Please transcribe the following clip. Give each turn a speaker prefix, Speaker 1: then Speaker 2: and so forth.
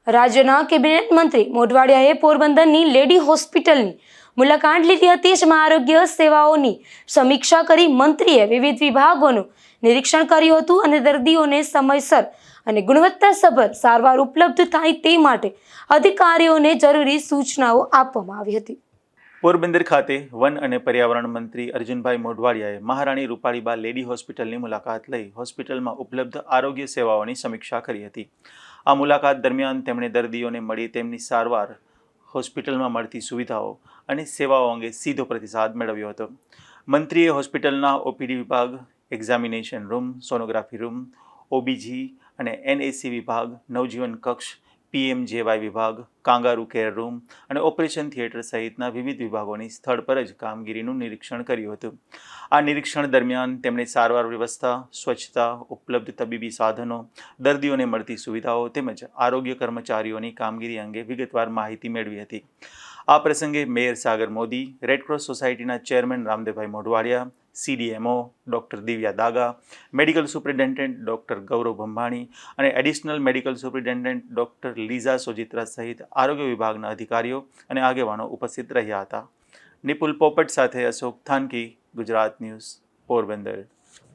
Speaker 1: રાજ્યના કેબિનેટ મંત્રી મોઢવાડિયાએ પોરબંદરની લેડી હોસ્પિટલની મુલાકાત લીધી હતી, જેમાં આરોગ્ય સેવાઓની સમીક્ષા કરી મંત્રીએ વિવિધ વિભાગોનું નિરીક્ષણ કર્યું હતું અને દર્દીઓને સમયસર અને ગુણવત્તાસભર સારવાર ઉપલબ્ધ થાય તે માટે અધિકારીઓને જરૂરી સૂચનાઓ આપવામાં આવી હતી.
Speaker 2: પોરબંદર ખાતે વન અને પર્યાવરણ મંત્રી અર્જુનભાઈ મોઢવાડિયાએ મહારાણી રૂપાળીબા લેડી હોસ્પિટલની મુલાકાત લઈ હોસ્પિટલમાં ઉપલબ્ધ આરોગ્ય સેવાઓની સમીક્ષા કરી હતી. આ મુલાકાત દરમિયાન તેમણે દર્દીઓને મળી તેમની સારવાર, હોસ્પિટલમાં મળતી સુવિધાઓ અને સેવાઓ અંગે સીધો પ્રતિસાદ મેળવ્યો હતો. મંત્રીએ હોસ્પિટલના ઓપીડી વિભાગ, એક્ઝામિનેશન રૂમ, સોનોગ્રાફી રૂમ, ઓબીજી અને એનએસી વિભાગ, નવજીવન કક્ષ, પીએમજેવાય વિભાગ, કાંગારૂ કેર રૂમ અને ઓપરેશન થિયેટર સહિતના વિવિધ વિભાગોની સ્થળ પર જ કામગીરીનું નિરીક્ષણ કર્યું હતું. આ નિરીક્ષણ દરમિયાન તેમણે સારવાર વ્યવસ્થા, સ્વચ્છતા, ઉપલબ્ધ તબીબી સાધનો, દર્દીઓને મળતી સુવિધાઓ તેમજ આરોગ્ય કર્મચારીઓની કામગીરી અંગે વિગતવાર માહિતી મેળવી હતી. આ પ્રસંગે મેયર સાગર મોદી, રેડક્રોસ સોસાયટીના chairman Ramdevbhai Modhwadiya, CDMO doctor Divya Daga, medical superintendent doctor Gaurav Bhambhani અને additional medical superintendent doctor Liza Sojitra સહિત આરોગ્ય વિભાગના અધિકારીઓ અને આગેવાનો ઉપસ્થિત રહ્યા હતા. નિપુલ પોપટ સાથે અશોક થાનકી, ગુજરાત ન્યૂઝ, પોરબંદર.